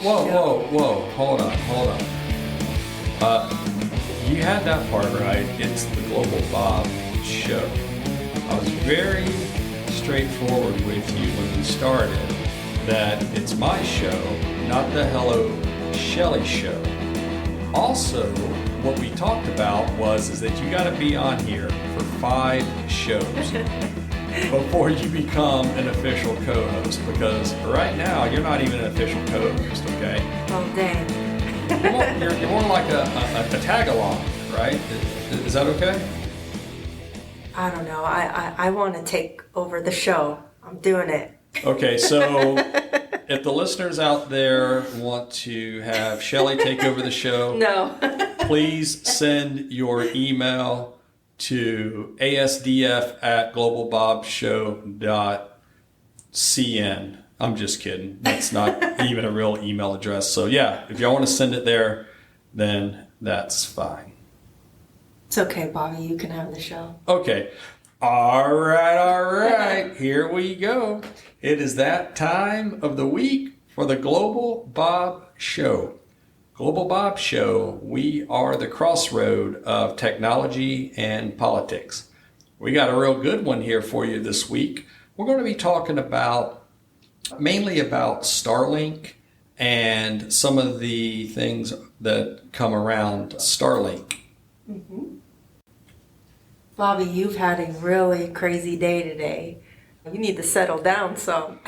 whoa. Hold on. You had that part right. It's the Global Bob Show. I was very straightforward with you when we started that it's my show, not the Hello Shelley show. Also, what we talked about is that you got to be on here for 5 shows before you become an official co-host, because right now you're not even an official co-host, okay? Oh, dang. You're more like a tag-along, right? Is that okay? I don't know. I want to take over the show. I'm doing it. Okay, so if the listeners out there want to have Shelley take over the show, No. please send your email to asdf@globalbobshow.cn. I'm just kidding. That's not even a real email address. So yeah, if y'all want to send it there, then that's fine. It's okay, Bobby. You can have the show. Okay. All right. Here we go. It is that time of the week for the Global Bob Show. Global Bob Show, we are the crossroad of technology and politics. We got a real good one here for you this week. We're going to be talking mainly about Starlink and some of the things that come around Starlink. Mm-hmm. Bobby, you've had a really crazy day today. You need to settle down some.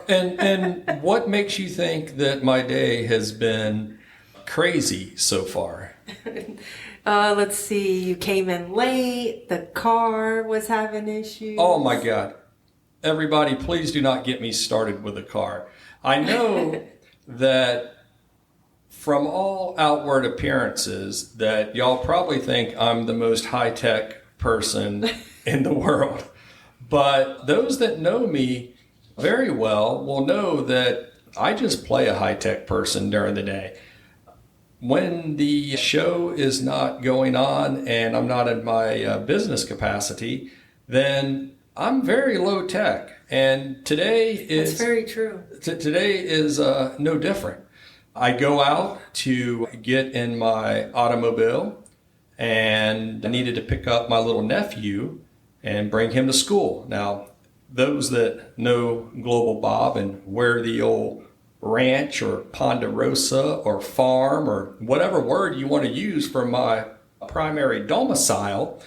And what makes you think that my day has been crazy so far? Let's see. You came in late. The car was having issues. Oh my God. Everybody, please do not get me started with a car. I know that from all outward appearances that y'all probably think I'm the most high-tech person in the world. But those that know me very well will know that I just play a high-tech person during the day. When the show is not going on and I'm not in my business capacity, then I'm very low tech. And today is... That's very true. Today is no different. I go out to get in my automobile, and I needed to pick up my little nephew and bring him to school. Now, those that know Global Bob and where the old ranch or ponderosa or farm or whatever word you want to use for my primary domicile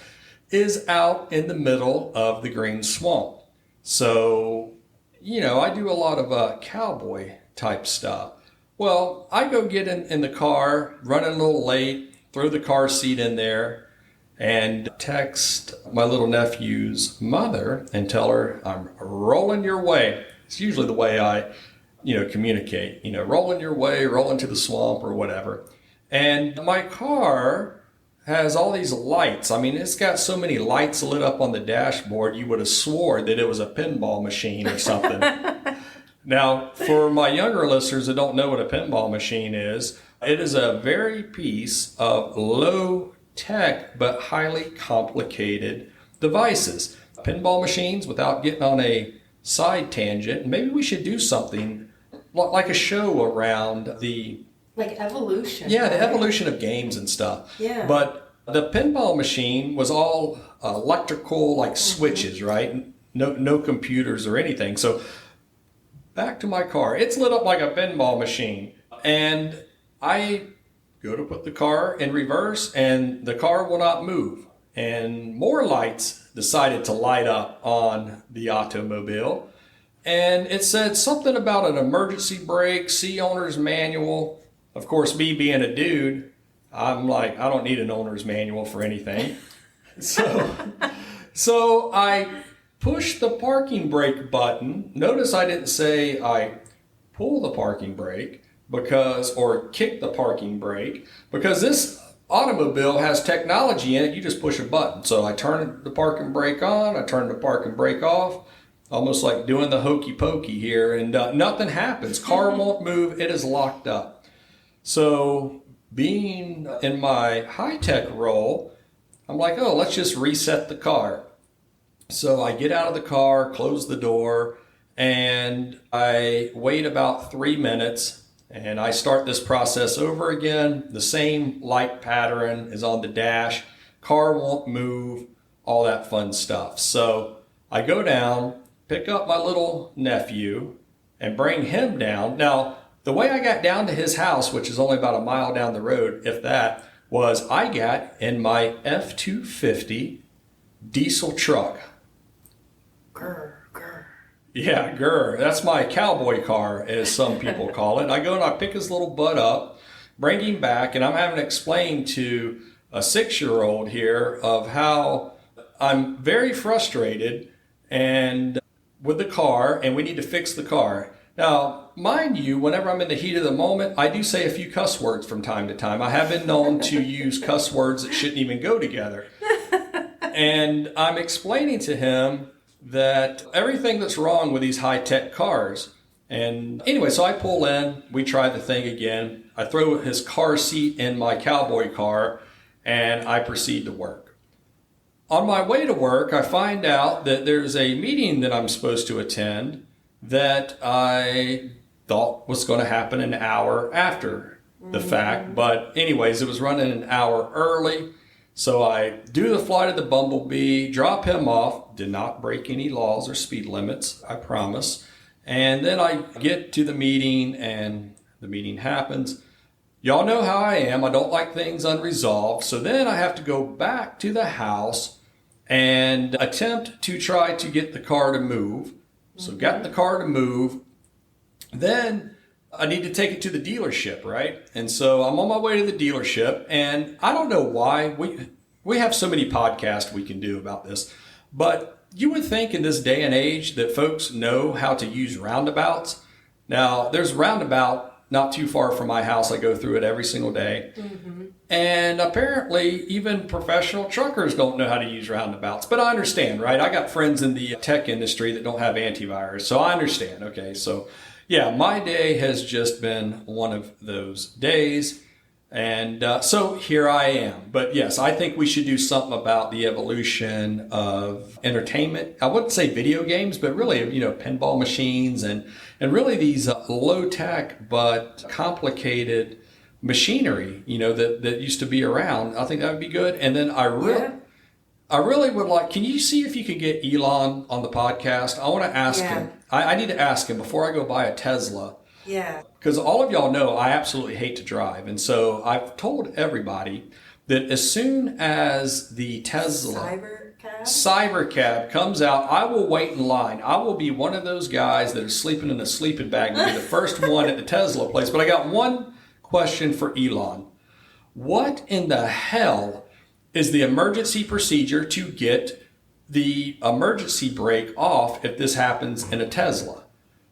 is out in the middle of the green swamp. So, I do a lot of cowboy type stuff. Well, I go get in the car, running a little late, throw the car seat in there, and text my little nephew's mother and tell her I'm rolling your way. It's usually the way I, communicate, rolling your way, rolling to the swamp or whatever. And my car has all these lights. I mean, it's got so many lights lit up on the dashboard, you would have swore that it was a pinball machine or something. Now, for my younger listeners that don't know what a pinball machine is, it is a very piece of low tech but highly complicated devices. Pinball machines, without getting on a side tangent, maybe we should do something like a show around the... Like evolution. Yeah, the evolution of games and stuff. Yeah. But the pinball machine was all electrical, like switches, right? No computers or anything. So back to my car. It's lit up like a pinball machine. And I go to put the car in reverse and the car will not move. And more lights decided to light up on the automobile. And it said something about an emergency brake, see owner's manual. Of course, me being a dude, I'm like, I don't need an owner's manual for anything. So I push the parking brake button. Notice I didn't say I pull the parking brake or kick the parking brake, because this automobile has technology in it. You just push a button. So I turn the parking brake on, I turn the parking brake off, almost like doing the hokey pokey here, and nothing happens. Car won't move. It is locked up. So being in my high-tech role, I'm like, let's just reset the car. So I get out of the car, close the door, and I wait about 3 minutes, And I start this process over again. The same light pattern is on the dash. Car won't move, all that fun stuff. So I go down, pick up my little nephew, and bring him down. Now, the way I got down to his house, which is only about a mile down the road, if that, was I got in my F-250 diesel truck. Grr, grr. Yeah, grr. That's my cowboy car, as some people call it. I go and I pick his little butt up, bring him back, and I'm having to explain to a 6-year-old here of how I'm very frustrated and with the car, and we need to fix the car. Now, mind you, whenever I'm in the heat of the moment, I do say a few cuss words from time to time. I have been known to use cuss words that shouldn't even go together. And I'm explaining to him that everything that's wrong with these high-tech cars. And anyway, so I pull in, we try the thing again. I throw his car seat in my cowboy car, and I proceed to work. On my way to work, I find out that there's a meeting that I'm supposed to attend that I thought was going to happen an hour after the fact. But anyways, it was running an hour early. So I do the flight of the Bumblebee, drop him off, did not break any laws or speed limits, I promise. And then I get to the meeting and the meeting happens. Y'all know how I am. I don't like things unresolved. So then I have to go back to the house and attempt to try to get the car to move. So got the car to move. Then I need to take it to the dealership, right? And so I'm on my way to the dealership, and I don't know why. We have so many podcasts we can do about this, but you would think in this day and age that folks know how to use roundabouts. Now, there's a roundabout not too far from my house. I go through it every single day. And apparently, even professional truckers don't know how to use roundabouts. But I understand, right? I got friends in the tech industry that don't have antivirus, so I understand. Okay, so yeah, my day has just been one of those days. And so here I am. But yes, I think we should do something about the evolution of entertainment. I wouldn't say video games, but really, pinball machines and really these low-tech but complicated machinery, that used to be around. I think that would be good. And then I really would like, can you see if you could get Elon on the podcast? I want to ask him. I need to ask him before I go buy a Tesla. Yeah. Because all of y'all know I absolutely hate to drive. And so I've told everybody that as soon as the Tesla Cybercab comes out, I will wait in line. I will be one of those guys that are sleeping in a sleeping bag and be the first one at the Tesla place. But I got one question for Elon. What in the hell is the emergency procedure to get the emergency brake off if this happens in a Tesla?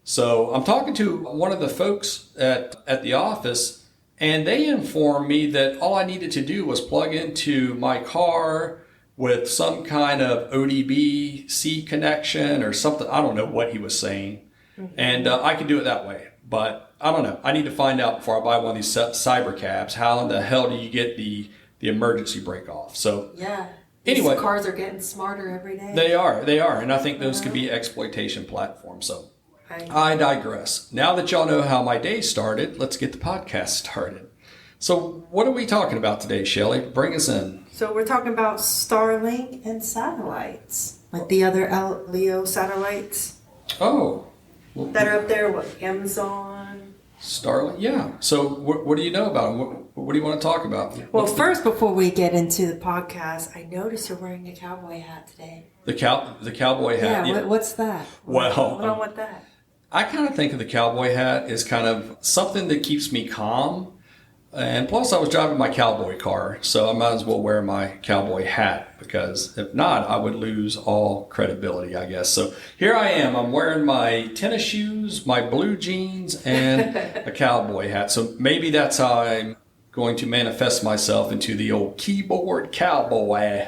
So I'm talking to one of the folks at the office, and they informed me that all I needed to do was plug into my car with some kind of ODB-C connection or something. I don't know what he was saying. And I could do it that way. But I don't know. I need to find out before I buy one of these Cybercabs, how in the hell do you get the emergency brake off? So yeah. Anyway, these cars are getting smarter every day. They are. And I think those could be exploitation platforms. So I digress. Now that y'all know how my day started, let's get the podcast started. So what are we talking about today, Shelley? Bring us in. So we're talking about Starlink and satellites. Like the other LEO satellites. Oh. That are up there, what, Amazon? Starlink, yeah. So what do you know about them? What do you want to talk about? Well, first, before we get into the podcast, I noticed you're wearing a cowboy hat today. The cowboy hat? Yeah, what's that? Well, what's on with that? I kind of think of the cowboy hat as kind of something that keeps me calm. And plus, I was driving my cowboy car, so I might as well wear my cowboy hat, because if not, I would lose all credibility, I guess. So here I am. I'm wearing my tennis shoes, my blue jeans, and a cowboy hat. So maybe that's how I'm going to manifest myself into the old keyboard cowboy.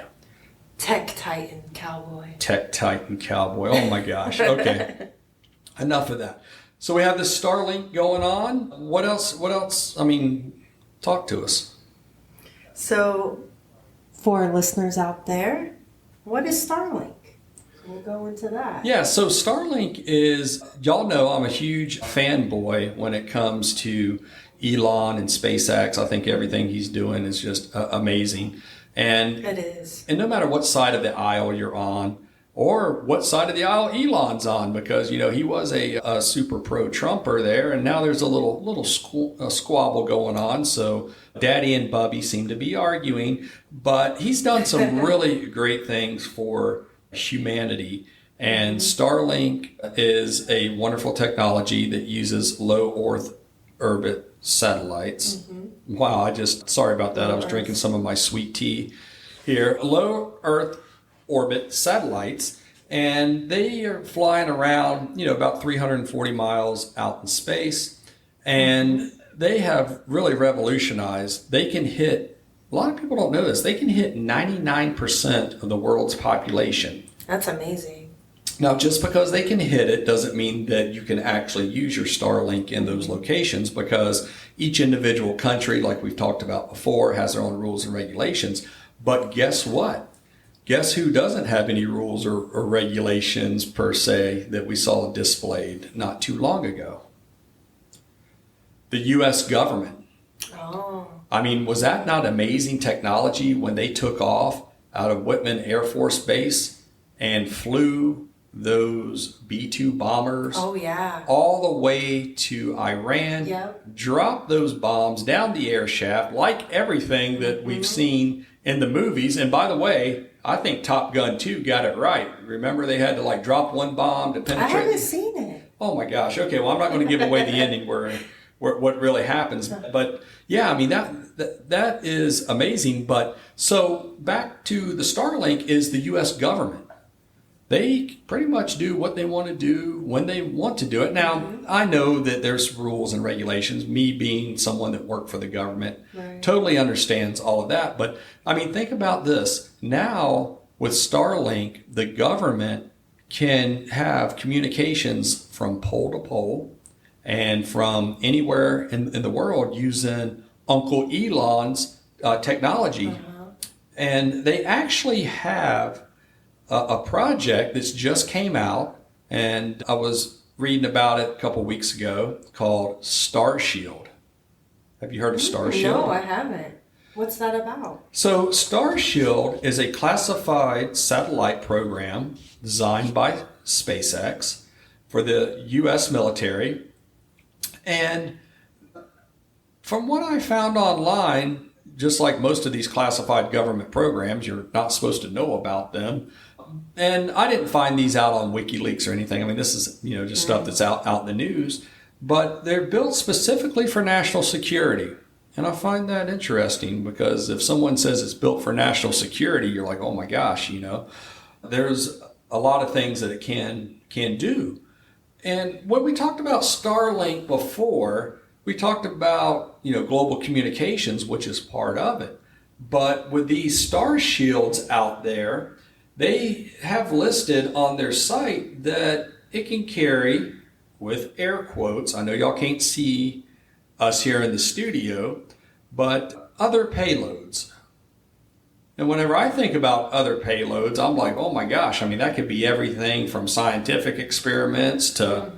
Tech Titan cowboy. Tech Titan cowboy. Oh, my gosh. Okay. Enough of that. So we have this Starlink going on. What else? I mean, talk to us. So, for listeners out there, what is Starlink? We'll go into that. Yeah, so Starlink is, y'all know I'm a huge fanboy when it comes to Elon and SpaceX. I think everything he's doing is just amazing. And It is. And no matter what side of the aisle you're on, or what side of the aisle Elon's on, because he was a super pro Trumper there, and now there's a little squabble going on. So Daddy and Bubby seem to be arguing, but he's done some really great things for humanity. And Starlink is a wonderful technology that uses low Earth orbit satellites. Wow, sorry about that. I was drinking some of my sweet tea here. Low Earth orbit satellites, and they are flying around, about 340 miles out in space. And they have really revolutionized. They can hit, a lot of people don't know this, they can hit 99% of the world's population. That's amazing. Now, just because they can hit it doesn't mean that you can actually use your Starlink in those locations, because each individual country, like we've talked about before, has their own rules and regulations. But guess what? Guess who doesn't have any rules or regulations per se that we saw displayed not too long ago? The U.S. government. Oh. I mean, was that not amazing technology when they took off out of Whitman Air Force Base and flew those B-2 bombers all the way to Iran, dropped those bombs down the air shaft, like everything that we've seen in the movies. And by the way, I think Top Gun 2 got it right. Remember, they had to drop one bomb to penetrate. I haven't seen it. Oh my gosh. Okay, well, I'm not going to give away the ending where what really happens. But yeah, I mean, that is amazing. But so back to the Starlink is the U.S. government. They pretty much do what they want to do when they want to do it. Now, I know that there's rules and regulations. Me being someone that worked for the government totally understands all of that. But I mean, think about this. Now, with Starlink, the government can have communications from pole to pole and from anywhere in the world using Uncle Elon's technology. And they actually have a project that's just came out, and I was reading about it a couple weeks ago, called StarShield. Have you heard of StarShield? No, I haven't. What's that about? So StarShield is a classified satellite program designed by SpaceX for the U.S. military. And from what I found online, just like most of these classified government programs, you're not supposed to know about them. And I didn't find these out on WikiLeaks or anything. I mean, this is, just stuff that's out in the news. But they're built specifically for national security. And I find that interesting, because if someone says it's built for national security, you're like, oh my gosh, there's a lot of things that it can do. And when we talked about Starlink before, we talked about, global communications, which is part of it. But with these Star Shields out there, they have listed on their site that it can carry, with air quotes, I know y'all can't see us here in the studio, but other payloads. And whenever I think about other payloads, I'm like, oh my gosh, I mean, that could be everything from scientific experiments to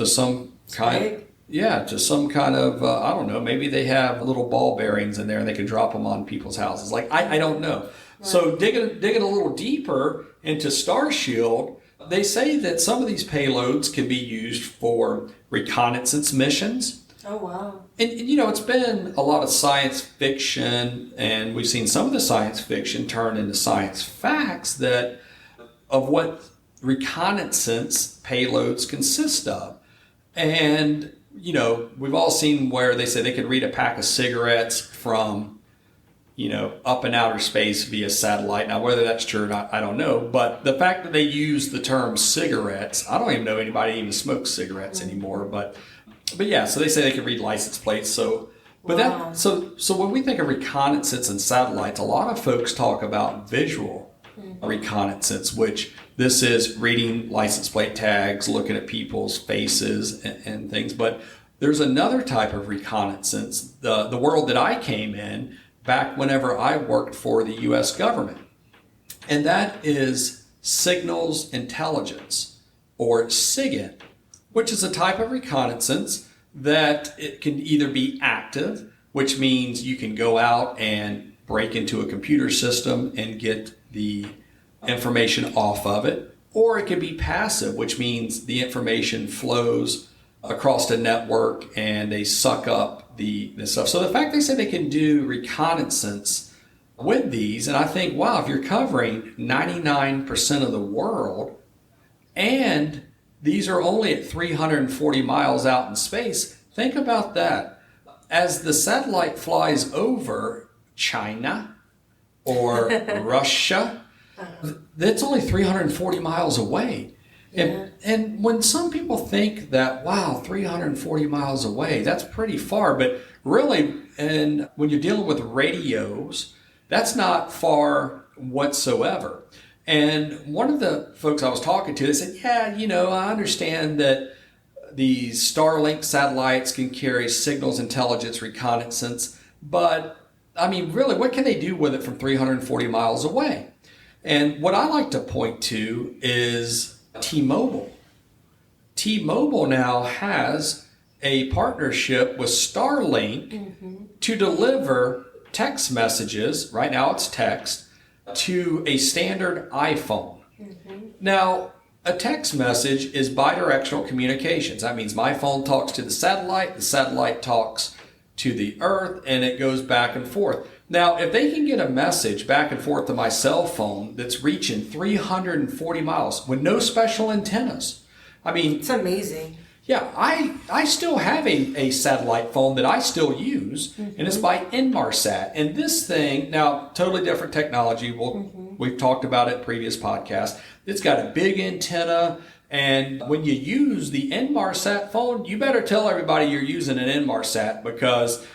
some kind, to some kind of, I don't know, maybe they have little ball bearings in there and they can drop them on people's houses. Like, I don't know. Right. So digging a little deeper into StarShield, they say that some of these payloads can be used for reconnaissance missions. Oh, wow. And it's been a lot of science fiction, and we've seen some of the science fiction turn into science facts of what reconnaissance payloads consist of. And, we've all seen where they say they could read a pack of cigarettes from, up in outer space via satellite. Now, whether that's true or not, I don't know. But the fact that they use the term cigarettes, I don't even know anybody even smokes cigarettes anymore. But yeah, so they say they can read license plates. So when we think of reconnaissance and satellites, a lot of folks talk about visual reconnaissance, which this is reading license plate tags, looking at people's faces and things. But there's another type of reconnaissance, the world that I came in back whenever I worked for the U.S. government. And that is signals intelligence, or SIGINT, which is a type of reconnaissance that it can either be active, which means you can go out and break into a computer system and get the information off of it, or it can be passive, which means the information flows across the network and they suck up the stuff. So the fact they say they can do reconnaissance with these, and I think, wow, if you're covering 99% of the world and these are only at 340 miles out in space, think about that. As the satellite flies over China or Russia, that's only 340 miles away. Yeah. And when some people think that, wow, 340 miles away, that's pretty far. But really, and when you're dealing with radios, that's not far whatsoever. And one of the folks I was talking to, they said, yeah, I understand that these Starlink satellites can carry signals intelligence reconnaissance, but I mean, really, what can they do with it from 340 miles away? And what I like to point to is T-Mobile. T-Mobile now has a partnership with Starlink to deliver text messages, right now it's text, to a standard iPhone. Now, a text message is bidirectional communications. That means my phone talks to the satellite talks to the Earth, and it goes back and forth. Now, if they can get a message back and forth to my cell phone that's reaching 340 miles with no special antennas, I mean... It's amazing. Yeah, I still have a satellite phone that I still use, and it's by Inmarsat. And this thing, now, totally different technology. We've talked about it in previous podcasts. It's got a big antenna, and when you use the Inmarsat phone, you better tell everybody you're using an Inmarsat because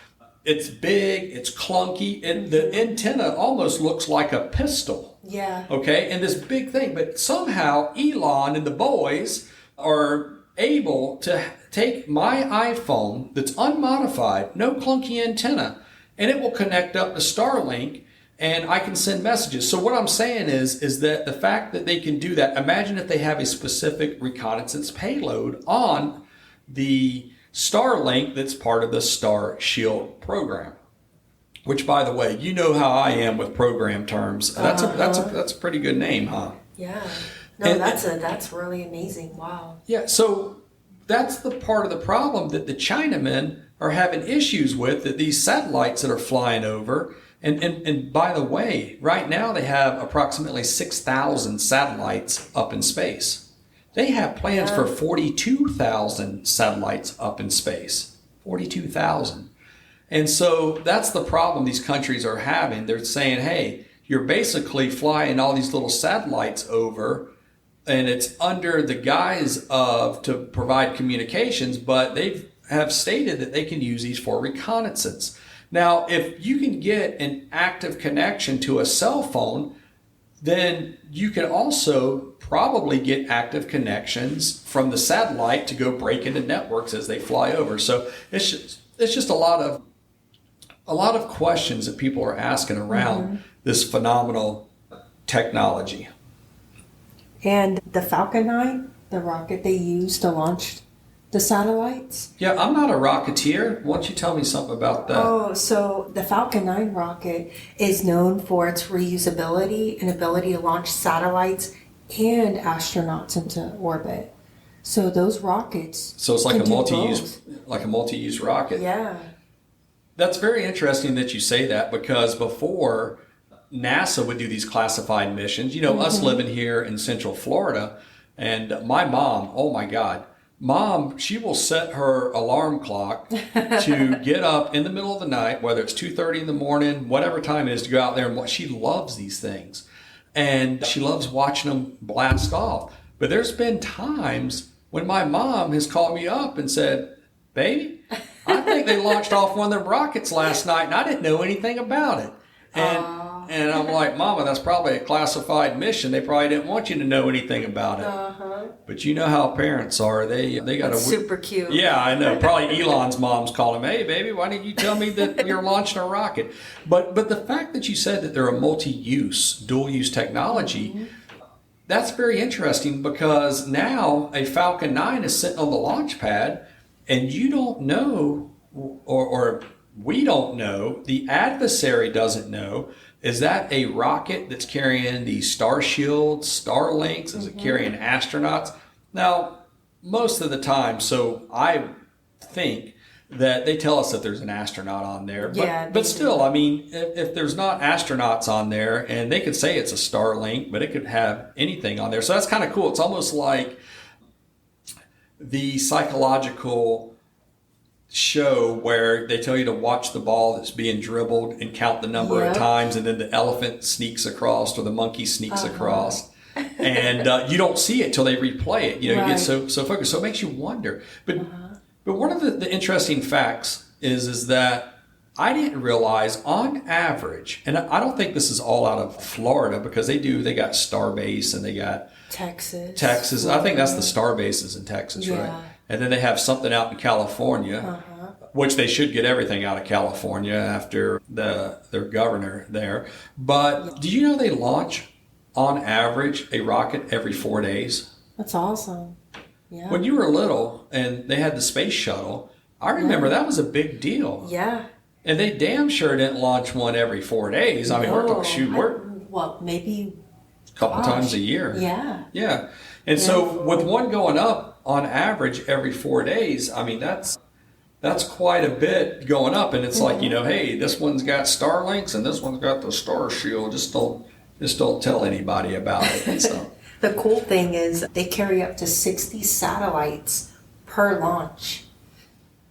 it's big, it's clunky, and the antenna almost looks like a pistol. Yeah. Okay, and this big thing. But somehow Elon and the boys are able to take my iPhone that's unmodified, no clunky antenna, and it will connect up to Starlink and I can send messages. So what I'm saying is that the fact that they can do that, imagine if they have a specific reconnaissance payload on the Starlink that's part of the StarShield program. Which, by the way, you know how I am with program terms. That's a pretty good name, huh? Yeah. No, that's really amazing. Wow. Yeah, so that's the part of the problem that the Chinamen are having issues with, that these satellites that are flying over. And by the way, right now they have approximately 6,000 satellites up in space. They have plans for 42,000 satellites up in space. 42,000. And so that's the problem these countries are having. They're saying, hey, you're basically flying all these little satellites over, and it's under the guise of to provide communications, but they have stated that they can use these for reconnaissance. Now, if you can get an active connection to a cell phone, then you can also probably get active connections from the satellite to go break into networks as they fly over. So it's just a lot of questions that people are asking around this phenomenal technology. And the Falcon 9, the rocket they used to launch the satellites? Yeah, I'm not a rocketeer. Why don't you tell me something about that? Oh, so the Falcon 9 rocket is known for its reusability and ability to launch satellites and astronauts into orbit. So those rockets. So it's like can a multi-use rocket. Yeah. That's very interesting that you say that, because before NASA would do these classified missions, us living here in Central Florida, and my mom, oh my God, Mom, she will set her alarm clock to get up in the middle of the night, whether it's 2:30 in the morning, whatever time it is, to go out there and watch. She loves these things. And she loves watching them blast off. But there's been times when my mom has called me up and said, baby, I think they launched off one of them rockets last night and I didn't know anything about it. And I'm like, Mama, that's probably a classified mission. They probably didn't want you to know anything about it. But you know how parents are. They got a super cute. Yeah, I know. Probably Elon's mom's calling him, hey, baby, why didn't you tell me that you're launching a rocket? But the fact that you said that they're a multi-use, dual-use technology, that's very interesting because now a Falcon 9 is sitting on the launch pad and you don't know, or we don't know, the adversary doesn't know, is that a rocket that's carrying the StarShield, Starlinks? Is it carrying astronauts? Now, most of the time, so I think that they tell us that there's an astronaut on there. But still, I mean, if there's not astronauts on there, and they could say it's a Starlink, but it could have anything on there. So that's kind of cool. It's almost like the psychological show where they tell you to watch the ball that's being dribbled and count the number of times, and then the elephant sneaks across or the monkey sneaks across. And you don't see it till they replay it. You know, you get so focused. So it makes you wonder. But one of the interesting facts is that I didn't realize on average, and I don't think this is all out of Florida because they got Starbase and they got Texas. Florida. I think that's the Starbases in Texas, right? And then they have something out in California, which they should get everything out of California after their governor there. But do you know they launch on average a rocket every 4 days? That's awesome. Yeah. When you were little and they had the space shuttle, I remember that was a big deal. Yeah. And they damn sure didn't launch one every 4 days. I mean, we're maybe a couple times a year. Yeah. Yeah. And so with one going up on average every 4 days, I mean, that's quite a bit going up. And it's like, you know, hey, this one's got Starlinks and this one's got the StarShield. Just don't tell anybody about it. So. The cool thing is they carry up to 60 satellites per launch.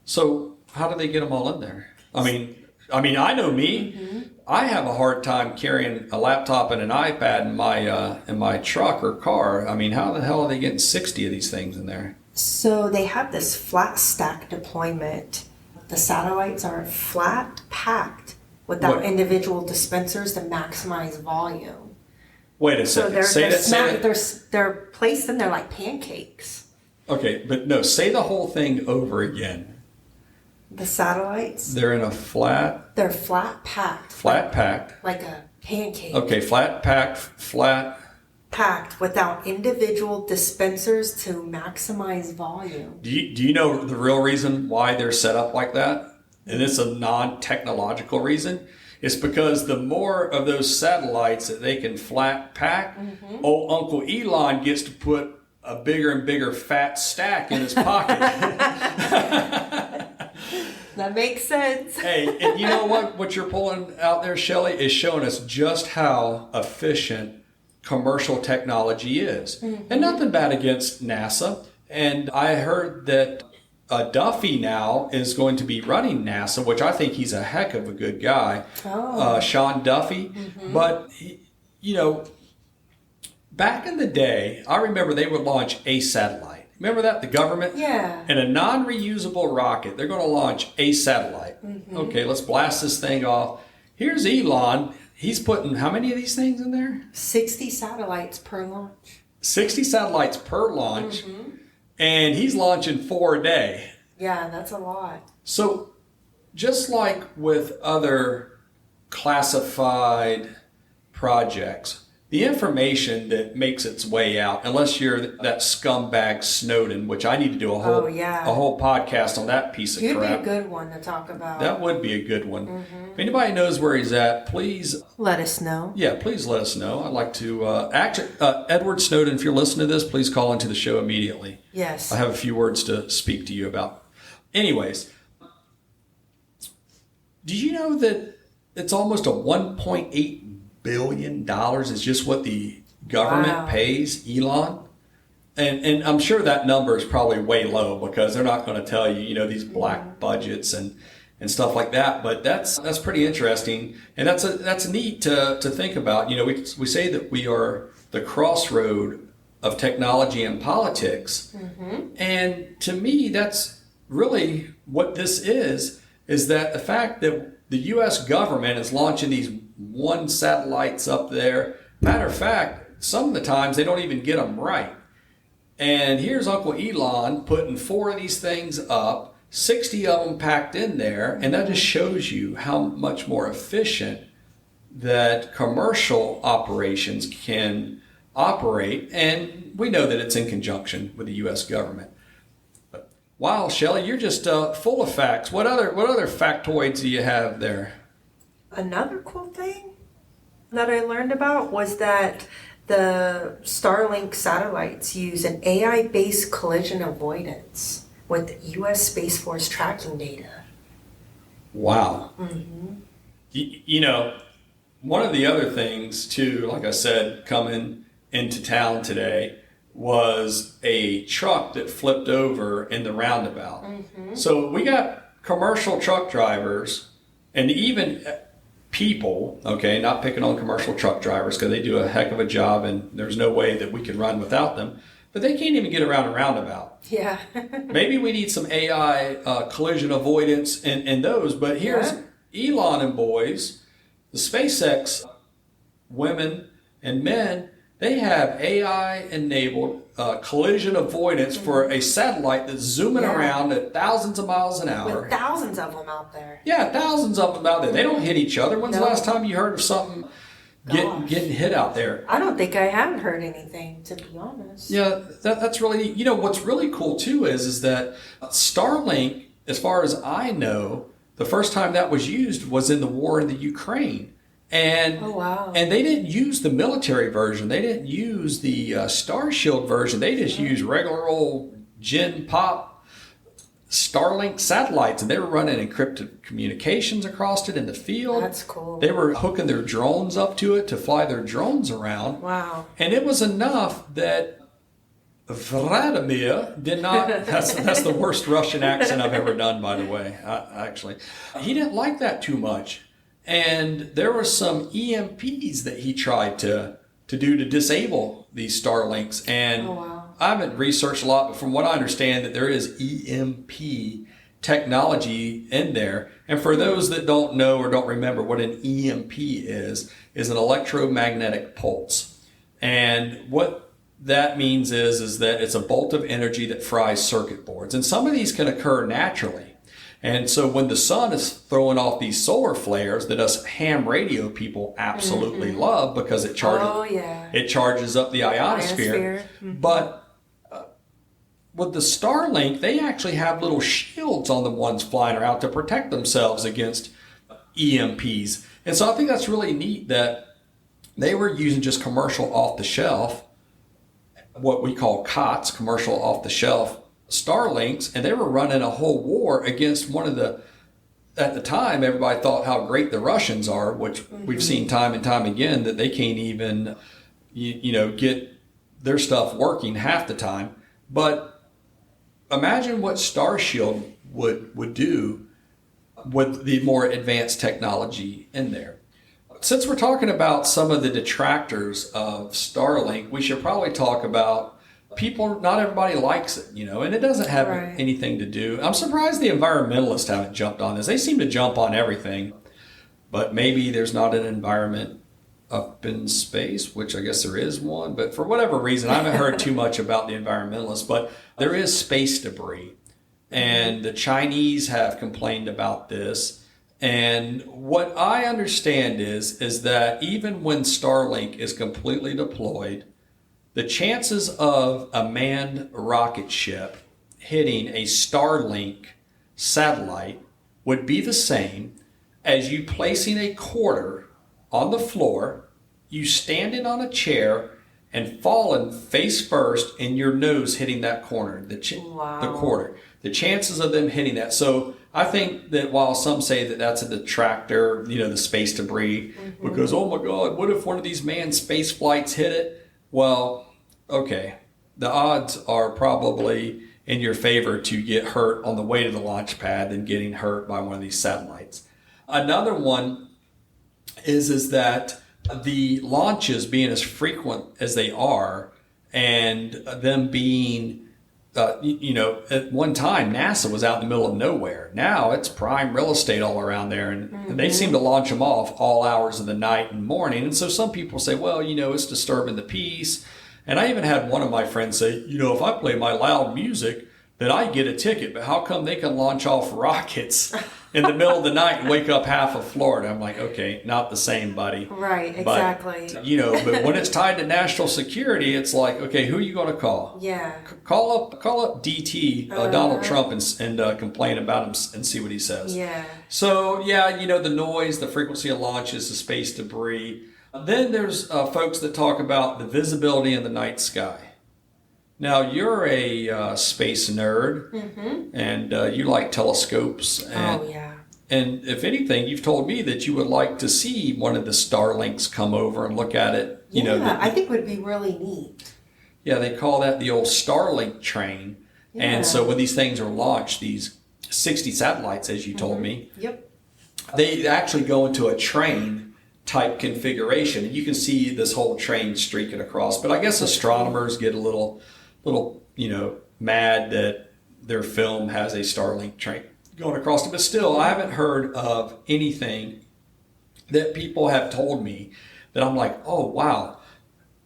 So how do they get them all in there? I mean, I know me. I have a hard time carrying a laptop and an iPad in my truck or car. I mean, how the hell are they getting 60 of these things in there? So they have this flat stack deployment. The satellites are flat packed without individual dispensers to maximize volume. Wait a second. They're placed in there like pancakes. Okay, but no, say the whole thing over again. The satellites? They're in a flat... They're flat packed. Flat packed. Like a pancake. Okay, flat packed, flat... Packed without individual dispensers to maximize volume. Do you know the real reason why they're set up like that? And it's a non-technological reason. It's because the more of those satellites that they can flat pack, old Uncle Elon gets to put a bigger and bigger fat stack in his pocket. That makes sense. Hey, and you know what you're pulling out there, Shelley, is showing us just how efficient commercial technology is. And nothing bad against NASA. And I heard that Duffy now is going to be running NASA, which I think he's a heck of a good guy. Sean Duffy. But, you know, back in the day, I remember they would launch a satellite. Remember that? The government? Yeah. And a non-reusable rocket. They're going to launch a satellite. Okay, let's blast this thing off. Here's Elon. He's putting how many of these things in there? 60 satellites per launch. 60 satellites per launch. And he's launching 4 a day. Yeah, that's a lot. So just like with other classified projects, the information that makes its way out, unless you're that scumbag Snowden, which I need to do a whole podcast on that piece of crap. It'd be a good one to talk about. That would be a good one. If anybody knows where he's at, please let us know. Yeah, please let us know. I'd like to Edward Snowden, if you're listening to this, please call into the show immediately. Yes. I have a few words to speak to you about. Anyways, do you know that it's almost a $1.8 billion is just what the government pays Elon? And I'm sure that number is probably way low because they're not going to tell you, you know, these black budgets and stuff like that. But that's pretty interesting, and that's neat to think about. You know, we say that we are the crossroad of technology and politics, and to me, that's really what this is that the fact that the U.S. government is launching these one satellites up there. Matter of fact, some of the times they don't even get them right. And here's Uncle Elon putting 4 of these things up, 60 of them packed in there, and that just shows you how much more efficient that commercial operations can operate, and we know that it's in conjunction with the U.S. government. But wow, Shelley, you're just full of facts. What other factoids do you have there? Another cool thing that I learned about was that the Starlink satellites use an AI-based collision avoidance with U.S. Space Force tracking data. Wow. You know, one of the other things too, like I said, coming into town today was a truck that flipped over in the roundabout. So we got commercial truck drivers and even people, okay, not picking on commercial truck drivers because they do a heck of a job and there's no way that we could run without them, but they can't even get around a roundabout. Yeah. Maybe we need some AI collision avoidance in those, but here's Elon and boys, the SpaceX women and men, they have AI-enabled collision avoidance for a satellite that's zooming around at thousands of miles an hour. With thousands of them out there. Yeah, thousands of them out there. They don't hit each other. When's the last time you heard of something getting hit out there? I don't think I haven't heard anything, to be honest. Yeah, that's really, you know, what's really cool too is that Starlink, as far as I know, the first time that was used was in the war in the Ukraine. And and they didn't use the military version. They didn't use the StarShield version. They just used regular old Gen Pop Starlink satellites, and they were running encrypted communications across it in the field. That's cool. They were hooking their drones up to it to fly their drones around. Wow. And it was enough that Vladimir did not, that's the worst Russian accent I've ever done, by the way, actually. He didn't like that too much. And there were some EMPs that he tried to do to disable these Starlinks. And I haven't researched a lot, but from what I understand, that there is EMP technology in there. And for those that don't know or don't remember what an EMP is an electromagnetic pulse. And what that means is that it's a bolt of energy that fries circuit boards. And some of these can occur naturally. And so when the sun is throwing off these solar flares that us ham radio people absolutely love because it charges up the ionosphere. But with the Starlink, they actually have little shields on the ones flying around to protect themselves against EMPs. And so I think that's really neat that they were using just commercial off the shelf, what we call COTS, commercial off the shelf Starlinks, and they were running a whole war against one of the, at the time, everybody thought how great the Russians are, which we've seen time and time again, that they can't even, you know, get their stuff working half the time. But imagine what StarShield would do with the more advanced technology in there. Since we're talking about some of the detractors of Starlink, we should probably talk about people. Not everybody likes it, you know, and it doesn't have anything to do. I'm surprised the environmentalists haven't jumped on this. They seem to jump on everything, but maybe there's not an environment up in space, which I guess there is one, but for whatever reason, I haven't heard too much about the environmentalists, but there is space debris, and the Chinese have complained about this. And what I understand is that even when Starlink is completely deployed, the chances of a manned rocket ship hitting a Starlink satellite would be the same as you placing a quarter on the floor, you standing on a chair, and falling face first and your nose hitting that corner, the quarter. The chances of them hitting that. So I think that while some say that that's a detractor, you know, the space debris, because, oh my God, what if one of these manned space flights hit it? Well, okay, the odds are probably in your favor to get hurt on the way to the launch pad than getting hurt by one of these satellites. Another one is that the launches being as frequent as they are, and them being, you know, at one time NASA was out in the middle of nowhere. Now it's prime real estate all around there, and they seem to launch them off all hours of the night and morning. And so some people say, well, you know, it's disturbing the peace. And I even had one of my friends say, you know, if I play my loud music that I get a ticket, but how come they can launch off rockets in the middle of the night and wake up half of Florida? I'm like, okay, not the same, buddy. Right, exactly. But, but when it's tied to national security, it's like, okay, who are you going to call? Yeah. Call up DT, Donald Trump, and complain about him and see what he says. Yeah. So, the noise, the frequency of launches, the space debris. Then there's folks that talk about the visibility in the night sky. Now, you're a space nerd, and you like telescopes. And, oh, yeah. And if anything, you've told me that you would like to see one of the Starlinks come over and look at it. I think would be really neat. Yeah, they call that the old Starlink train. Yeah. And so when these things are launched, these 60 satellites, as you told me, Yep. they actually go into a train type configuration. And you can see this whole train streaking across. But I guess astronomers get a little mad that their film has a Starlink train going across it. But still, I haven't heard of anything that people have told me that I'm like, oh, wow,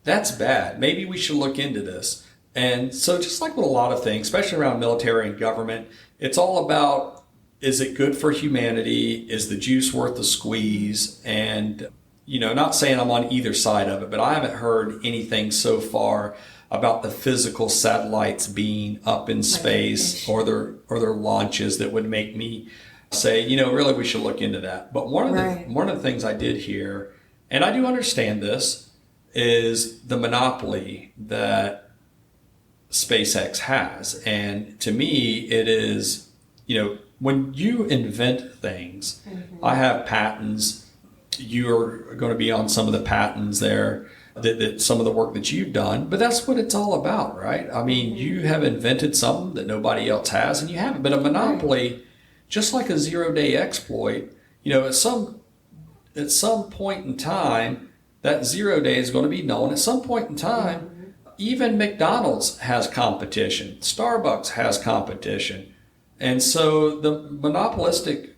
that's bad. Maybe we should look into this. And so just like with a lot of things, especially around military and government, it's all about, is it good for humanity? Is the juice worth the squeeze? And, not saying I'm on either side of it, but I haven't heard anything so far about the physical satellites being up in space or their launches that would make me say, really we should look into that. But one of the things I did hear, and I do understand this, is the monopoly that SpaceX has. And to me, it is, when you invent things, I have patents, you're going to be on some of the patents there. That some of the work that you've done, but that's what it's all about, right? I mean, you have invented something that nobody else has, and you haven't. But a monopoly, just like a zero-day exploit, at some point in time, that 0 day is going to be known. At some point in time, even McDonald's has competition, Starbucks has competition, and so the monopolistic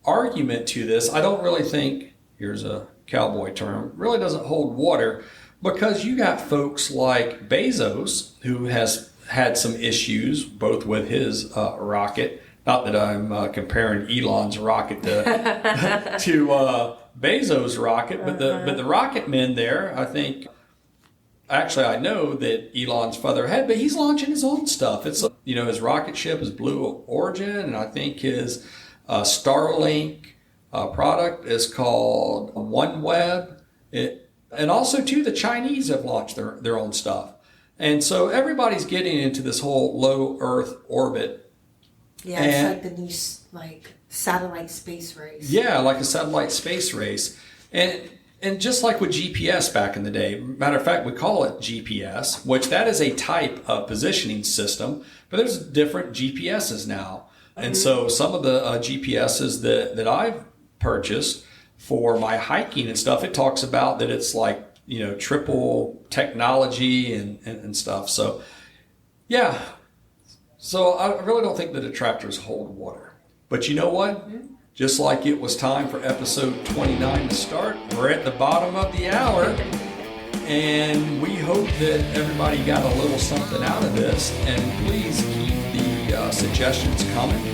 argument to this, I don't really think. Here's a cowboy term, really doesn't hold water, because you got folks like Bezos, who has had some issues both with his rocket. Not that I'm comparing Elon's rocket to Bezos' rocket, but the rocket men there, I think. Actually, I know that Elon's further ahead, but he's launching his own stuff. It's his rocket ship is Blue Origin, and I think his Starlink product is called OneWeb. And also, too, the Chinese have launched their own stuff. And so everybody's getting into this whole low Earth orbit. Yeah, it's like the new satellite space race. Yeah, like a satellite space race. And just like with GPS back in the day, matter of fact, we call it GPS, which that is a type of positioning system, but there's different GPSs now. And so some of the GPSs that I've purchased for my hiking and stuff, it talks about that it's like, triple technology and stuff. So, yeah. So I really don't think the detractors hold water. But you know what? Just like it was time for episode 29 to start, we're at the bottom of the hour. And we hope that everybody got a little something out of this. And please keep the suggestions coming.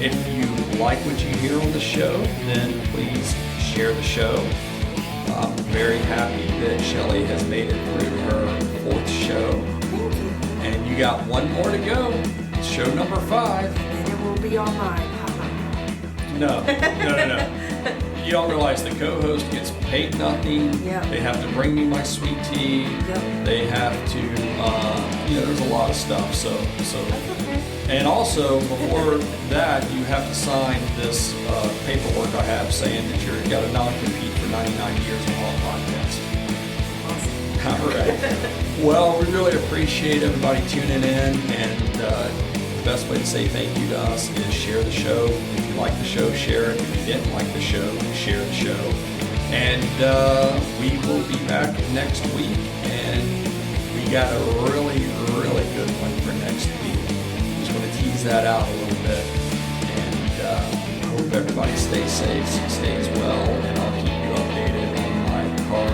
If you like what you hear on the show, then please share the show. I'm very happy that Shelley has made it through her 4th show. And you got one more to go. Show number 5. And it will be online. No. You don't realize the co-host gets paid nothing. Yep. They have to bring me my sweet tea. Yep. They have to, there's a lot of stuff. So. And also, before that, you have to sign this paperwork I have saying that you've got a non-compete for 99 years on all podcasts. Awesome. All right. Well, we really appreciate everybody tuning in, and the best way to say thank you to us is share the show. If you like the show, share it. If you didn't like the show, share the show. And we will be back next week, and we got a really, really good one for next week. Tease that out a little bit, and I hope everybody stays safe, stays well, and I'll keep you updated on my car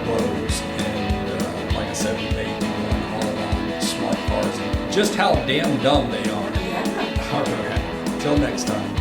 woes. And like I said, we made one all on smart cars and just how damn dumb they are. Yeah. All right. Till next time.